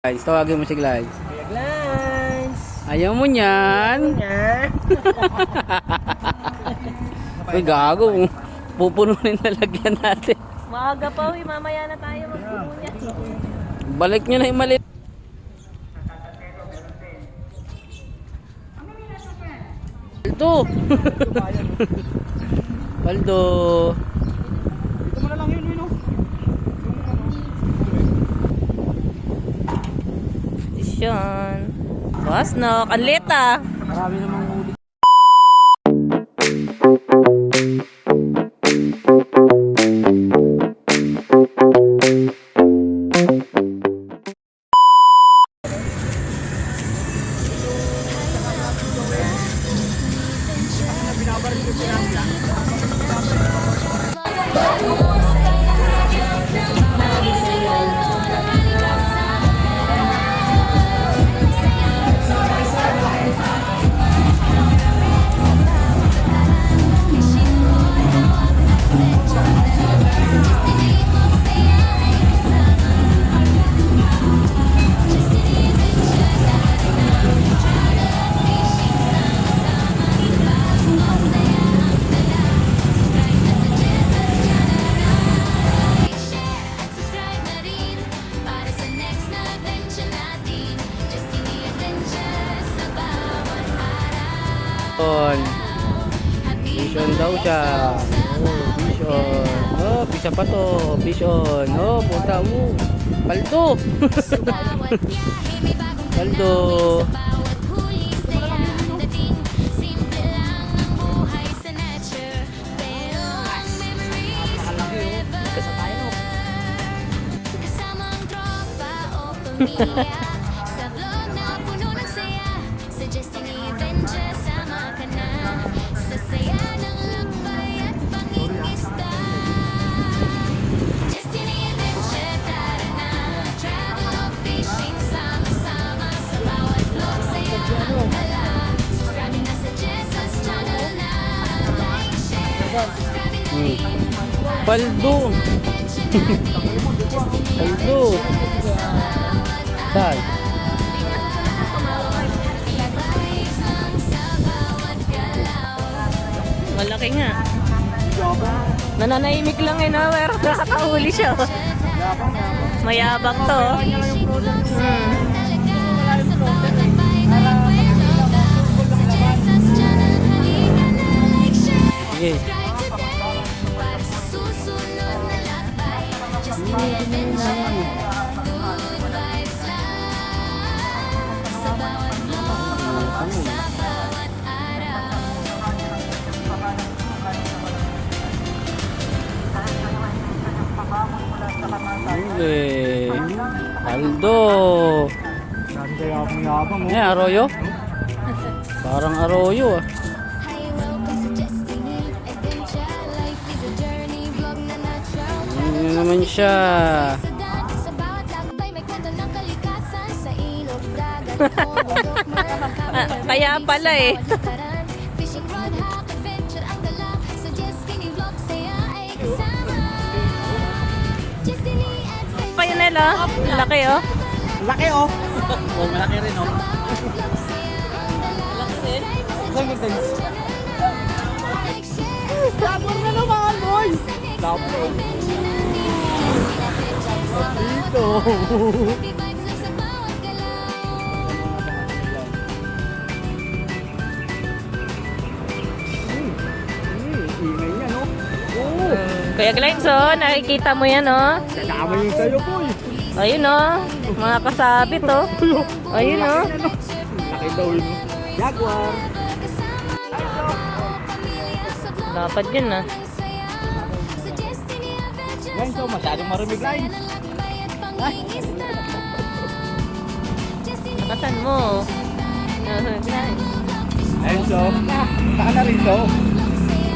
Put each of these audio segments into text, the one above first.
Guys, tawagin mo si Glides. Kuya Glance! Ayaw mo niyan. Uy, gago. Pupuno rin lalagyan natin. Maaga pa, mamaya na tayo magpuno niya. Balik nyo na yung mali. Paldo. Paldo. Dito mo na lang yun, no? Station. Boss, no? Kanlit ah. Marami namang huli. Vision daw siya. Oh, vision. Oh, bisa pa to. Vision. Oh, puta mo. Paldo. Paldo. Paldo. Paldo. Saan? Malaki nga. Nananahimik lang eh, no? Pero nakakahuli siya. Oh. Mayabang to. Oh. Sige. Okay. Paldo. Saan kaya akong yabang, oh? Arroyo? Parang arroyo ah. Ano naman siya? Kaya pala eh. Pa yun nila. Laki oh. Laki, oh! Oh, malaki rin, oh. Saan mo tayo? Labor na naman, boy! Labor. Dito. Ingay yan, oh. Oo. Kuya Glides oh, nakikita mo yan oh. Kasama yung sa'yo, boy. Ayun oh, mga kasabit oh. Ayun oh. Laki daw yun. Jaguar. Dapat yun ah. Yan, so masyadong marumig line. Nakasan mo. Ayun, so. Saka na rin, so.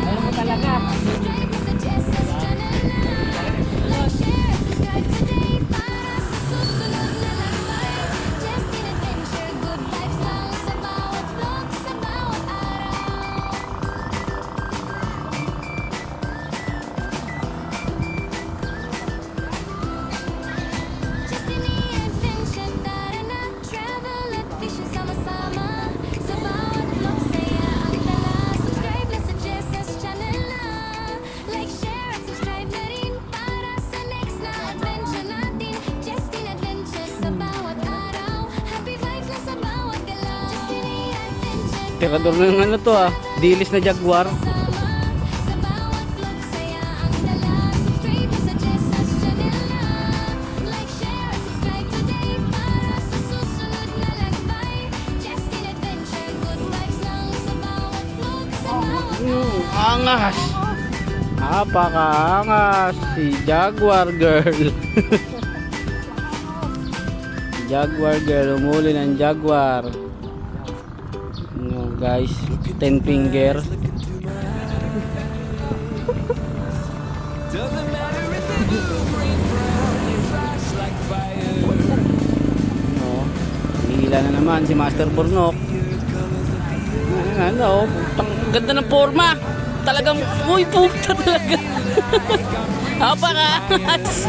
Alam mo talaga. Tirador na ng ano to ah. Dilis na Jaguar. Angas. Napakaangas si Jaguar girl. Jaguar girl, umuli ng Jaguar. No, guys, 10 finger. No, hihila na naman si Master Burnok. Ano, putang ganda ng forma. Talagang, uy, puta talaga. Napakaangas.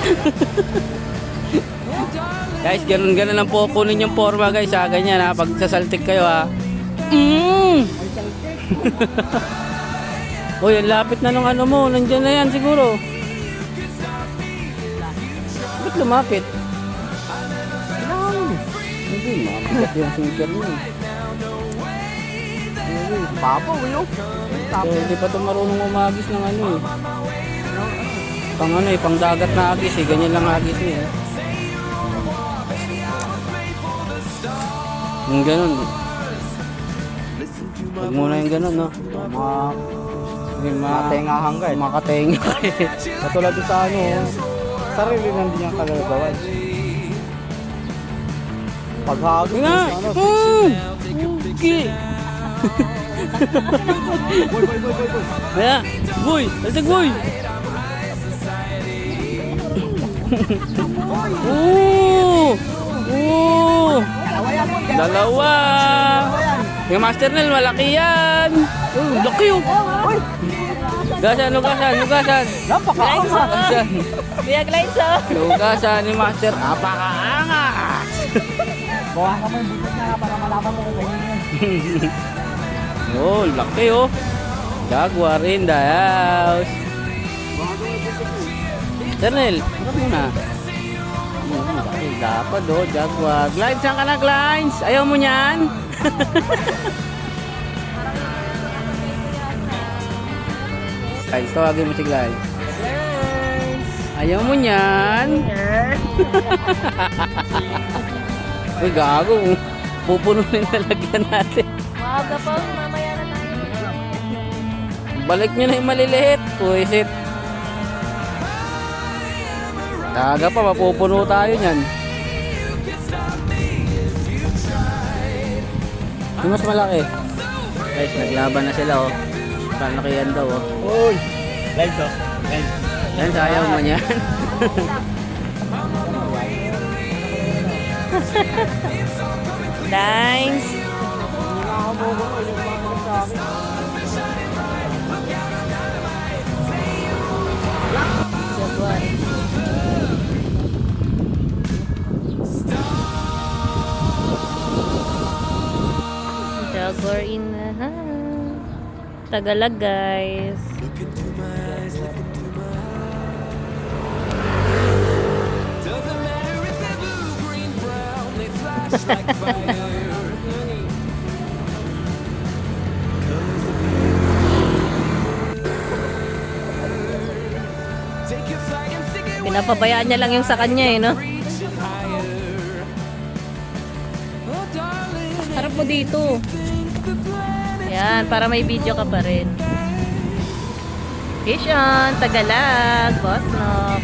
Guys, ganun lang po kunin yung forma guys ha. Ganyan ha, pag sasaltik kayo ha. Uy, ang lapit na ng ano mo. Nandyan na yan siguro. Ba't lumapit? Hindi, mabigat yung sinker mo. Babaw yun. Hindi pa ito marunong umagis ng ano eh. Pang ano eh, pang dagat na agis eh. Ganyan lang agis eh. Yung ganun. Huwag muna yung ganun, no? Makatengahan ka eh. Makatenga ka eh. Katulad doon sa ano, sarili lang din yung kagagawan. Paghagos mo Nga! sa ano. Okay! Kaya, boy! Aldag boy! Oo! Oo! Dalawa! Yung Master Nel, malaki yan! Laki yun! Lugasan, lugasan, lugasan! Lugasan! Kuya Glides, oh. Lugasan ni Master, apakaangas! Bawa ka mo yung butot na para malaman mo kung ganyan yan. Oh, laki oh! Jaguar in the house! Ternel, harap mo na. Laki, dapat oh, Jaguar. Glides, saan ka na, Glides? Ayaw mo niyan? Glides, tawagin mo si Glides. Ayaw mo niyan? Uy, gago. Pupuno na yung lalagyan natin. Maaga pa, mamaya na tayo. Balik nyo na yung maliliit. Puisit. Kaga pa, mapupuno tayo niyan. Yung mas malaki. Guys, naglaban na sila oh. Malaki yan daw oh. Uy! Live to. Live. Yan, sayaw mo niyan. Thanks. Jaguar in the house. Tagalog, guys. Pinapabayaan niya lang yung sa kanya eh, no? Harap mo dito. Yan, para may video ka pa rin. Fish on, Tagalog, Boss Nok.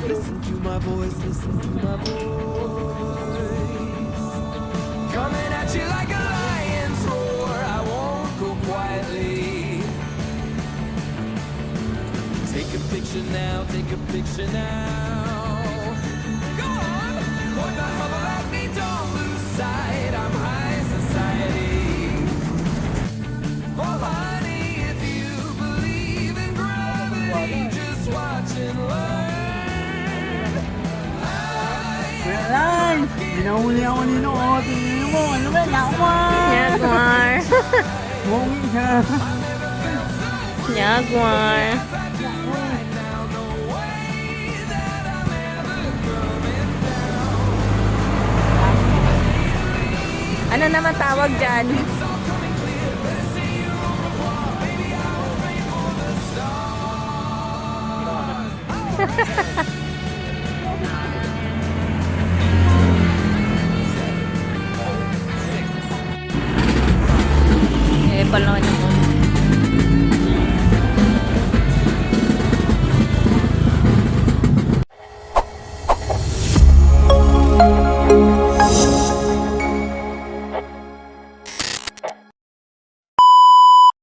Listen to my voice, listen to my voice. Coming at you like a lion's roar. I won't go quietly. Take a picture now, take a picture now. Go on, boy, my mother let me, don't lose sight. I'm high society. Nahuli ako nino. O, tingnan mo. Ano ba? Jaguar. Jaguar. Bongi siya. Jaguar. Ano naman tawag dyan?